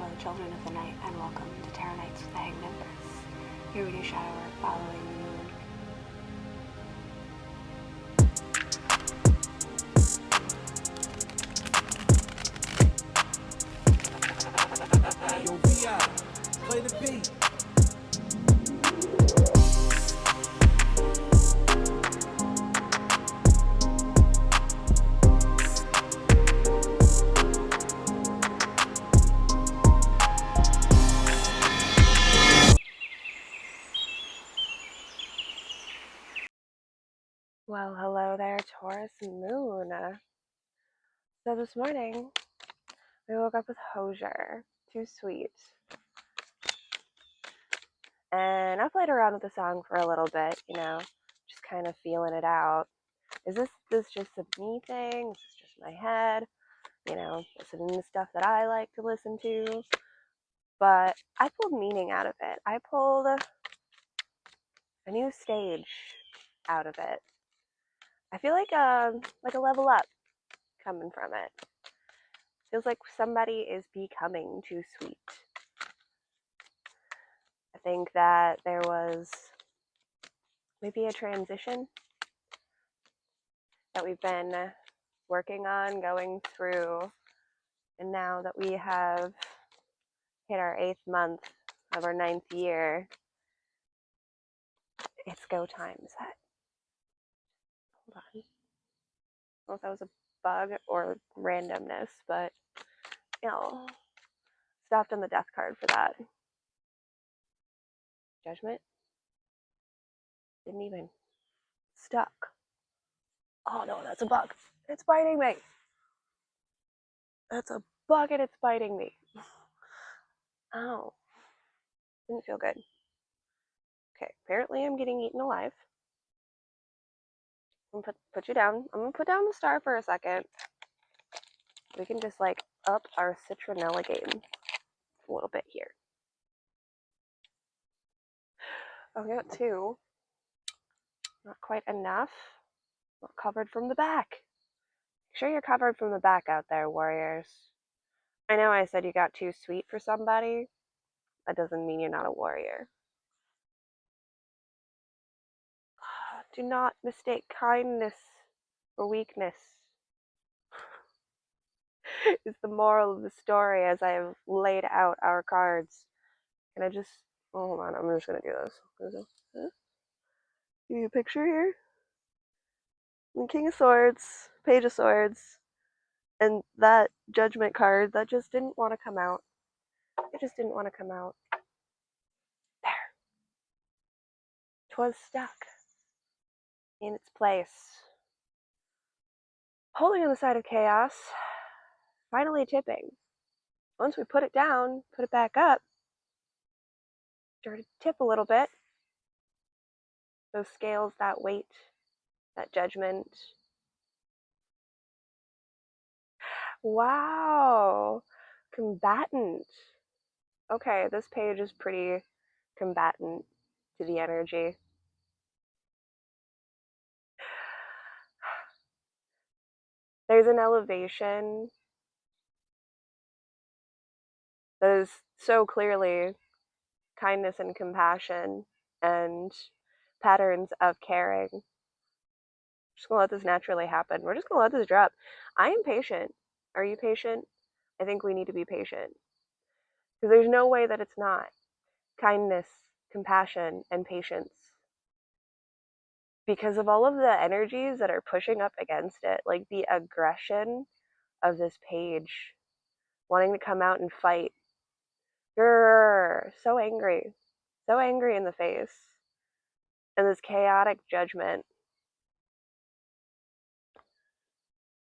Hello, children of the night, and welcome to Tarot Nights with the Hanged Empress. Here we do shadow work following the moon. Yo, VI, play the beat. Well, hello there, Taurus Moon. So this morning, we woke up with Hosier. Too sweet. And I played around with the song for a little bit, just kind of feeling it out. Is this just a me thing? Is this just my head? Listening to stuff that I like to listen to. But I pulled meaning out of it. I pulled a new stage out of it. I feel like a level up coming from it. Feels like somebody is becoming too sweet. I think that there was maybe a transition that we've been working on, going through, and now that we have hit our 8th month of our 9th year, it's go time. Is that? Hold on. I don't know if that was a bug or randomness, but stopped on the death card for that. Judgment. Didn't even stuck. Oh no, that's a bug. It's biting me. That's a bug and it's biting me. Oh. Didn't feel good. Okay, apparently I'm getting eaten alive. I'm gonna put you down. I'm gonna put down the star for a second. We can just up our citronella game a little bit here. I've got 2. Not quite enough. Not covered from the back. Make sure you're covered from the back out there, warriors. I know I said you got too sweet for somebody. That doesn't mean you're not a warrior. Do not mistake kindness for weakness. Is the moral of the story as I have laid out our cards. Can I just... Oh, hold on, I'm just going to do this. Give you a picture here. The King of Swords, Page of Swords, and that Judgment card that just didn't want to come out. It just didn't want to come out. There. 'Twas stuck in its place. Holding on the side of chaos, finally tipping. Once we put it down, put it back up, started to tip a little bit. Those scales, that weight, that judgment. Wow, combatant. Okay, this page is pretty combatant to the energy. There's an elevation that is so clearly kindness and compassion and patterns of caring. Just gonna let this naturally happen. We're just gonna let this drop. I am patient. Are you patient? I think we need to be patient. Because there's no way that it's not. Kindness, compassion, and patience. Because of all of the energies that are pushing up against it, like the aggression of this page, wanting to come out and fight. Grrr, so angry in the face. And this chaotic judgment.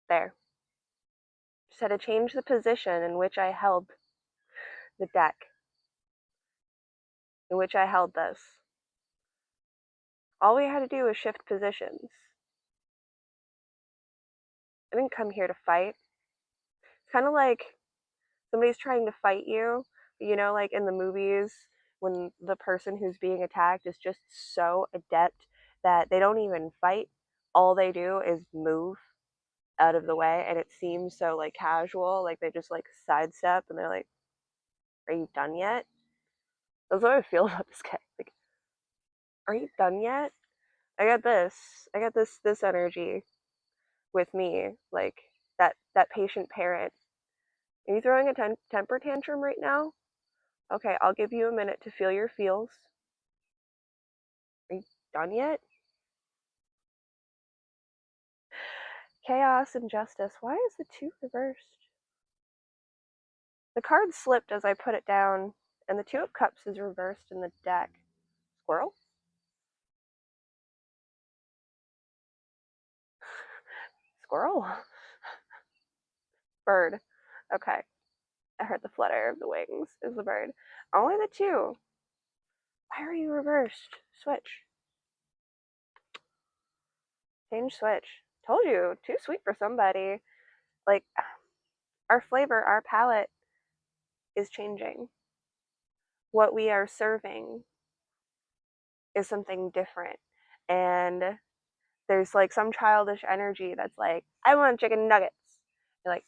There. Just had to change the position in which I held the deck. In which I held this. All we had to do was shift positions. I didn't come here to fight. It's kind of like somebody's trying to fight you, like in the movies when the person who's being attacked is just so adept that they don't even fight. All they do is move out of the way, and it seems so casual, like they just sidestep and they're like, Are you done yet? That's how I feel about this guy. Like, are you done yet? I got this energy with me, like that patient parent. Are you throwing a temper tantrum right now? Okay, I'll give you a minute to feel your feels. Are you done yet? Chaos and justice. Why is the two reversed? The card slipped as I put it down, and the two of cups is reversed in the deck. Squirrel? Squirrel? Bird. Okay. I heard the flutter of the wings. Is the bird. Only the two. Why are you reversed? Switch. Change switch. Told you, too sweet for somebody. Like, our flavor, our palate is changing. What we are serving is something different. And there's like some childish energy that's like, I want chicken nuggets. You're like,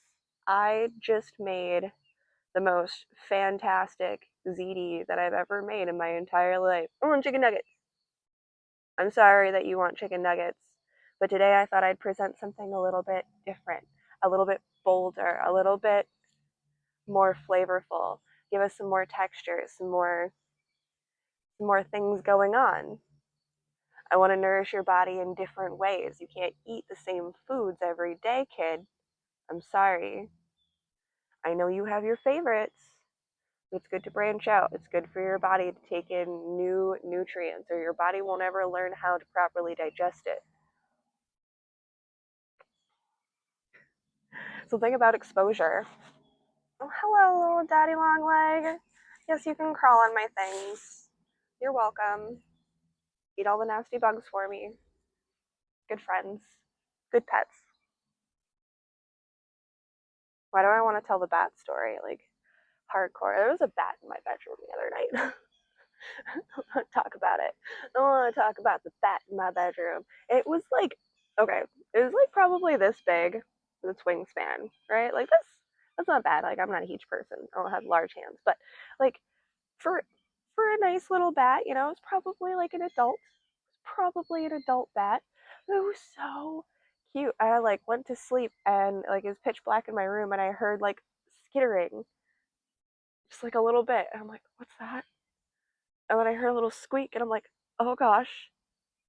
I just made the most fantastic ziti that I've ever made in my entire life. I want chicken nuggets. I'm sorry that you want chicken nuggets, but today I thought I'd present something a little bit different, a little bit bolder, a little bit more flavorful. Give us some more textures, some more things going on. I want to nourish your body in different ways. You can't eat the same foods every day, kid. I'm sorry. I know you have your favorites. It's good to branch out. It's good for your body to take in new nutrients, or your body won't ever learn how to properly digest it. So think about exposure. Oh, hello, little daddy long leg. Yes, you can crawl on my things. You're welcome. Eat all the nasty bugs for me. Good friends. Good pets. Why do I want to tell the bat story? Like, hardcore. There was a bat in my bedroom the other night. I don't want to talk about it. I don't want to talk about the bat in my bedroom. It was like, okay, it was like probably this big, its wingspan, right? Like that's not bad. Like I'm not a huge person. I don't have large hands, but like for for a nice little bat, it's probably like an adult. It's probably an adult bat. It was so cute. I like went to sleep and like it was pitch black in my room and I heard like skittering just like a little bit. And I'm like, what's that? And then I heard a little squeak and I'm like, oh gosh,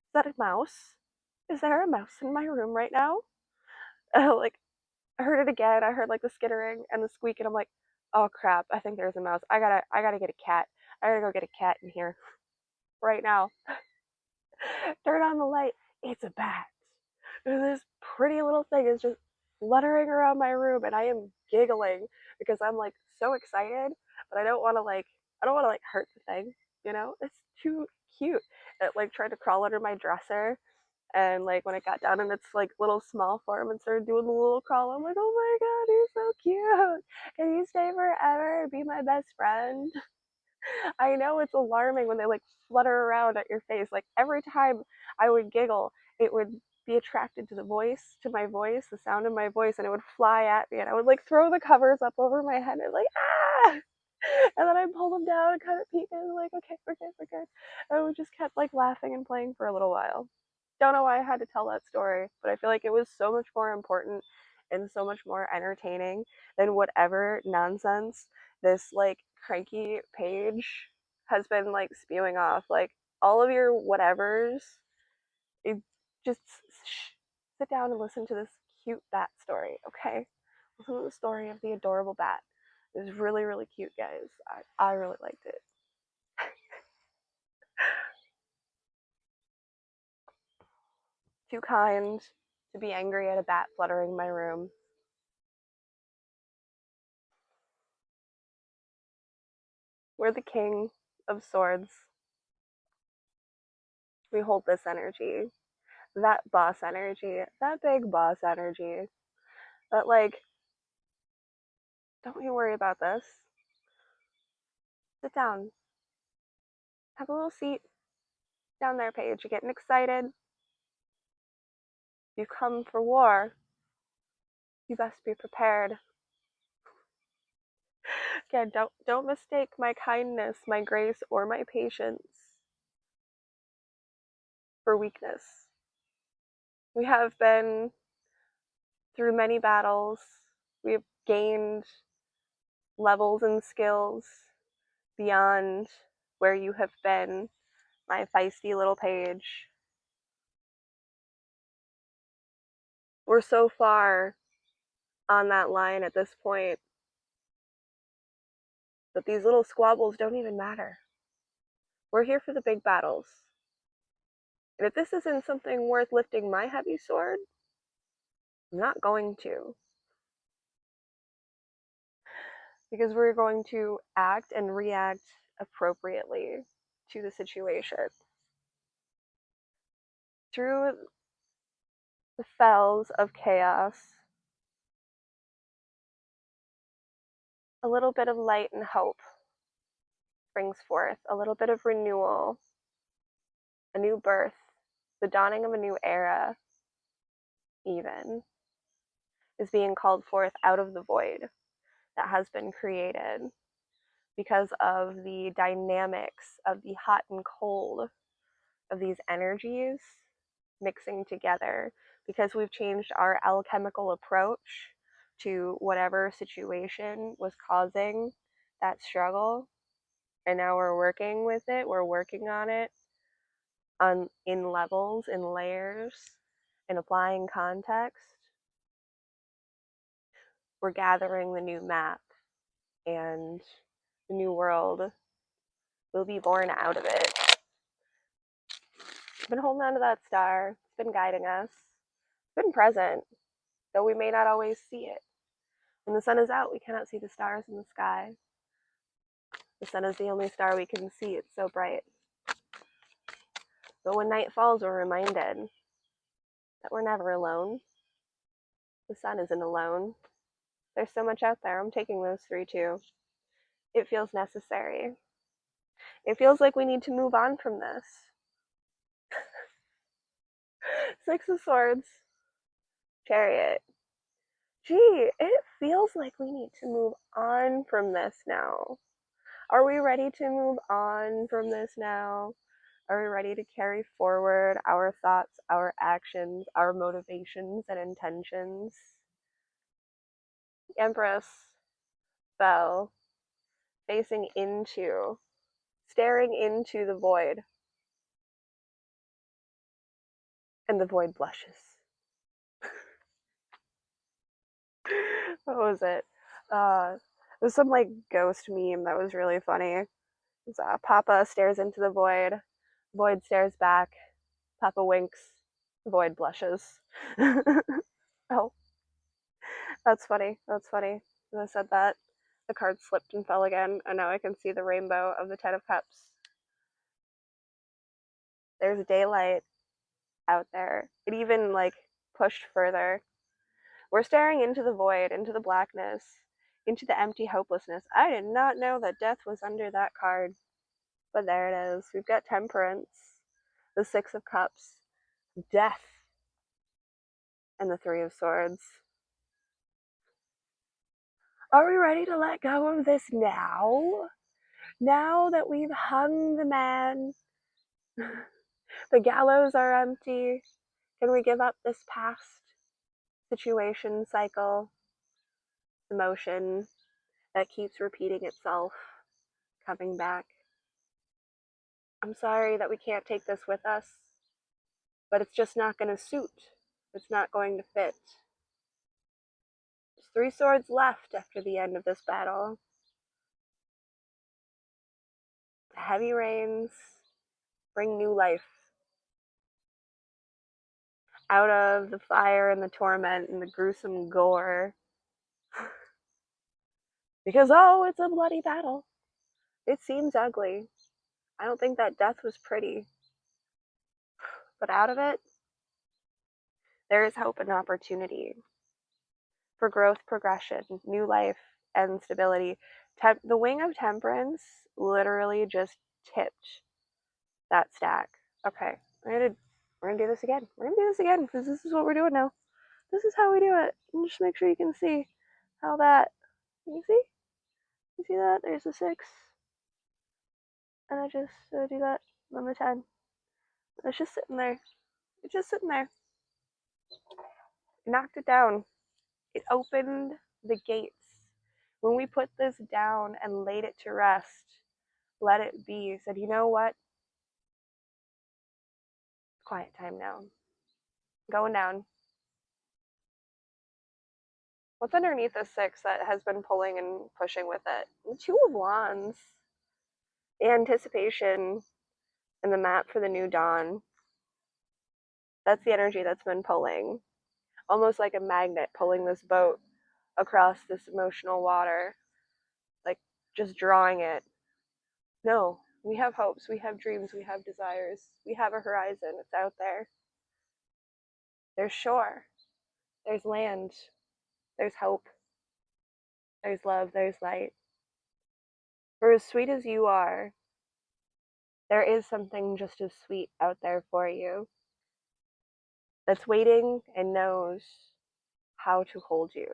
is that a mouse? Is there a mouse in my room right now? Like I heard it again. I heard like the skittering and the squeak and I'm like, oh crap, I think there's a mouse. I gotta get a cat. I gotta go get a cat in here right now. Turn on the light. It's a bat. And this pretty little thing is just fluttering around my room and I am giggling because I'm like so excited, but I don't want to like hurt the thing, It's too cute. It like tried to crawl under my dresser and like when it got down in its like little small form and started doing the little crawl, I'm like, oh my god, you're so cute. Can you stay forever and be my best friend? I know it's alarming when they like flutter around at your face. Like every time I would giggle, it would be attracted to my voice, the sound of my voice, and it would fly at me. And I would like throw the covers up over my head and like, ah! And then I'd pull them down and kind of peek and like, okay, we're good, we're good. And we just kept like laughing and playing for a little while. Don't know why I had to tell that story, but I feel like it was so much more important and so much more entertaining than whatever nonsense this like cranky page has been like spewing off. Like all of your whatevers, it just sit down and listen to this cute bat story, okay? Listen to the story of the adorable bat. It was really, really cute, guys. I really liked it. Too kind to be angry at a bat fluttering my room. We're the king of swords. We hold this energy, that boss energy, that big boss energy. But like, don't you worry about this. Sit down. Have a little seat down there, Paige. You're getting excited. You come for war. You best be prepared. Again, don't mistake my kindness, my grace, or my patience for weakness. We have been through many battles. We have gained levels and skills beyond where you have been, my feisty little page. We're so far on that line at this point that these little squabbles don't even matter. We're here for the big battles. And if this isn't something worth lifting my heavy sword, I'm not going to. Because we're going to act and react appropriately to the situation. Through the fells of chaos, a little bit of light and hope brings forth, a little bit of renewal, a new birth, the dawning of a new era, even, is being called forth out of the void that has been created because of the dynamics of the hot and cold of these energies mixing together, because we've changed our alchemical approach to whatever situation was causing that struggle, and now we're working with it, we're working on it in levels, in layers, and applying context. We're gathering the new map, and the new world will be born out of it. I've been holding on to that star. It's been guiding us. It's been present, though we may not always see it. When the sun is out, we cannot see the stars in the sky. The sun is the only star we can see. It's so bright. But when night falls, we're reminded that we're never alone. The sun isn't alone. There's so much out there. I'm taking those three too. It feels necessary. It feels like we need to move on from this. Six of Swords, Chariot. Gee, it feels like we need to move on from this now. Are we ready to move on from this now? Are we ready to carry forward our thoughts, our actions, our motivations and intentions? The Empress fell, facing into, staring into the void. And the void blushes. What was it? It was some like ghost meme that was really funny. It's, Papa stares into the void stares back, Papa winks, the void blushes. Oh, that's funny. That's funny. As I said that, the card slipped and fell again, and now I can see the rainbow of the Ten of Cups. There's daylight out there. It even like pushed further. We're staring into the void, into the blackness, into the empty hopelessness. I did not know that death was under that card, but there it is. We've got Temperance, the Six of Cups, Death, and the Three of Swords. Are we ready to let go of this now? Now that we've hung the man, the gallows are empty, can we give up this past situation, cycle, emotion that keeps repeating itself, coming back? I'm sorry that we can't take this with us, but it's just not going to suit. It's not going to fit. There's three swords left after the end of this battle. The heavy rains bring new life out of the fire and the torment and the gruesome gore. Because, oh, it's a bloody battle. It seems ugly. I don't think that death was pretty. But out of it, there is hope and opportunity for growth, progression, new life, and stability. The Wing of Temperance literally just tipped that stack. Okay, we're gonna do this again. We're gonna do this again because this is what we're doing now. This is how we do it. And just make sure you can see how that. You see? You see that? There's the 6. And I just do that on the 10. It's just sitting there. It's just sitting there. Knocked it down. It opened the gates. When we put this down and laid it to rest, let it be, said, you know what? Quiet time now. Going down. What's underneath the 6 that has been pulling and pushing with it? The 2 of Wands. Anticipation and the map for the new dawn. That's the energy that's been pulling. Almost like a magnet pulling this boat across this emotional water. Like just drawing it. No, we have hopes, we have dreams, we have desires, we have a horizon. It's out there. There's shore, there's land, there's hope, there's love, there's light. For as sweet as you are, there is something just as sweet out there for you that's waiting and knows how to hold you.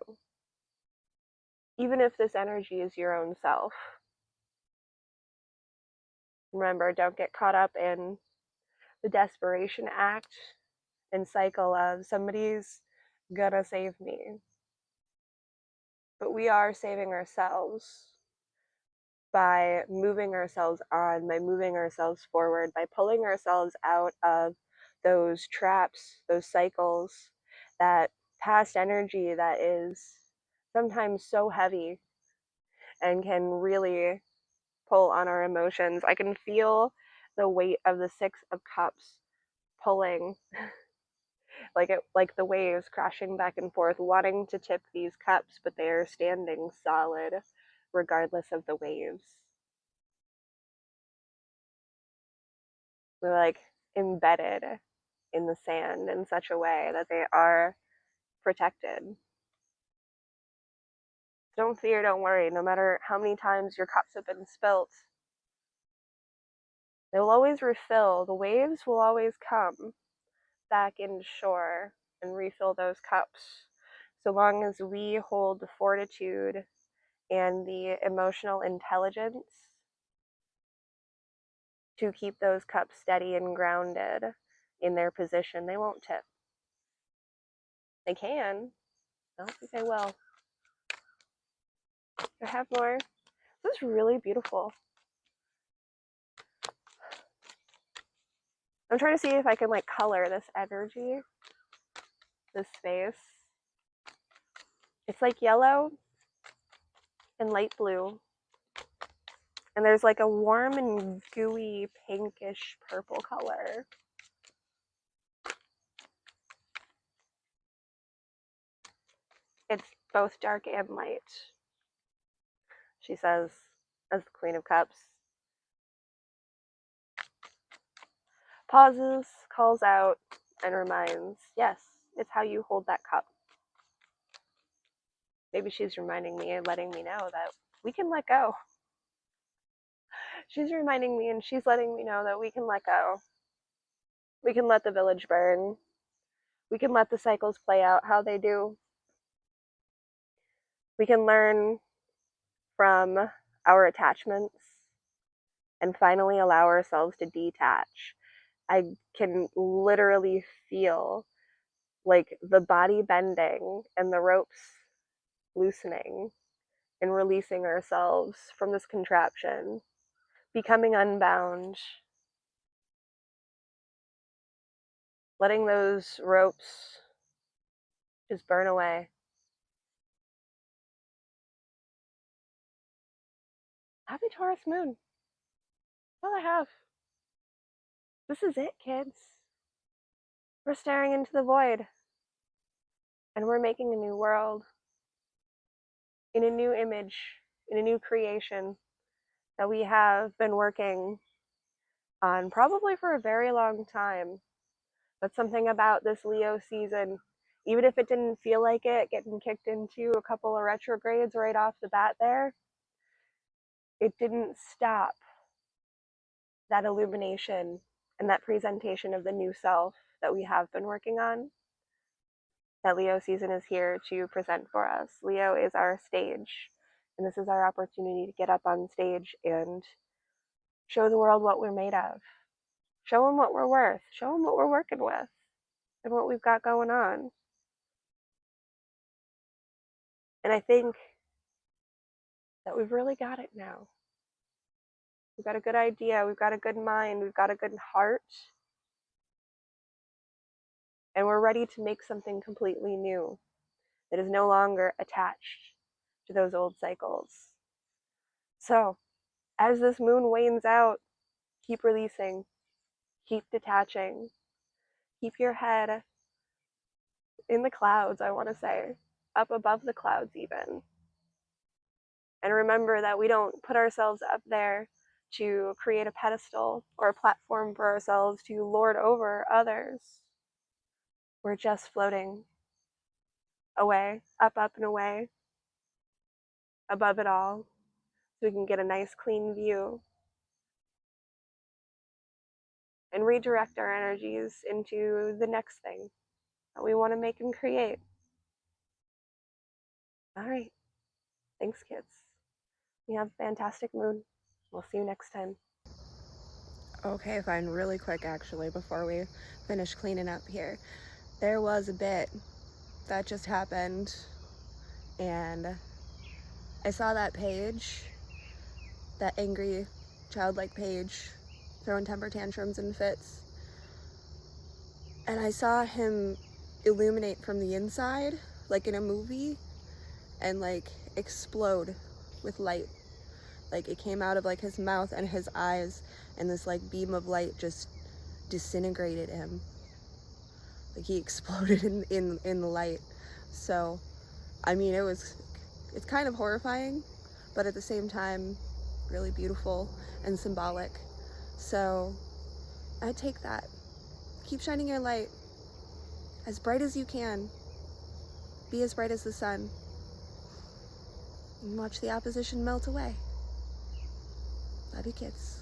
Even if this energy is your own self. Remember, don't get caught up in the desperation act and cycle of somebody's gonna save me. But we are saving ourselves by moving ourselves on, by moving ourselves forward, by pulling ourselves out of those traps, those cycles, that past energy that is sometimes so heavy and can really pull on our emotions. I can feel the weight of the 6 of Cups pulling like the waves crashing back and forth, wanting to tip these cups, but they are standing solid regardless of the waves. They're like embedded in the sand in such a way that they are protected. Don't fear, don't worry, no matter how many times your cups have been spilt. They will always refill. The waves will always come back into shore and refill those cups. So long as we hold the fortitude and the emotional intelligence to keep those cups steady and grounded in their position, they won't tip. They can. I don't think they will. I have more. This is really beautiful. I'm trying to see if I can like color this energy, this space. It's like yellow and light blue. And there's like a warm and gooey pinkish purple color. It's both dark and light, she says, as the Queen of Cups. Pauses, calls out, and reminds, yes, it's how you hold that cup. Maybe she's reminding me and letting me know that we can let go. She's reminding me and she's letting me know that we can let go. We can let the village burn. We can let the cycles play out how they do. We can learn from our attachments and finally allow ourselves to detach. I can literally feel like the body bending and the ropes loosening and releasing ourselves from this contraption, becoming unbound, letting those ropes just burn away. Happy Taurus Moon. That's all I have. This is it, kids. We're staring into the void, and we're making a new world, in a new image, in a new creation that we have been working on probably for a very long time. But something about this Leo season, even if it didn't feel like it, getting kicked into a couple of retrogrades right off the bat there, it didn't stop that illumination and that presentation of the new self that we have been working on. That Leo season is here to present for us. Leo is our stage, And this is our opportunity to get up on stage and show the world what we're made of. Show them what we're worth. Show them what we're working with and what we've got going on. And I think that we've really got it now. We've got a good idea. We've got a good mind. We've got a good heart. And we're ready to make something completely new that is no longer attached to those old cycles. So, as this moon wanes out, keep releasing, keep detaching, keep your head in the clouds, I want to say, up above the clouds, even. And remember that we don't put ourselves up there to create a pedestal or a platform for ourselves to lord over others. We're just floating away, up, and away, above it all, so we can get a nice clean view and redirect our energies into the next thing that we want to make and create. All right. Thanks, kids. You have a fantastic moon. We'll see you next time. Okay, fine. Really quick, actually, before we finish cleaning up here. There was a bit that just happened, and I saw that page, that angry, childlike page, throwing temper tantrums and fits, and I saw him illuminate from the inside, like in a movie, and like explode with light. Like it came out of like his mouth and his eyes, and this like beam of light just disintegrated him. Like he exploded in the light. So I mean, it's kind of horrifying, but at the same time really beautiful and symbolic. So I take that. Keep shining your light as bright as you can. Be as bright as the sun, and watch the opposition melt away. Love you, kids.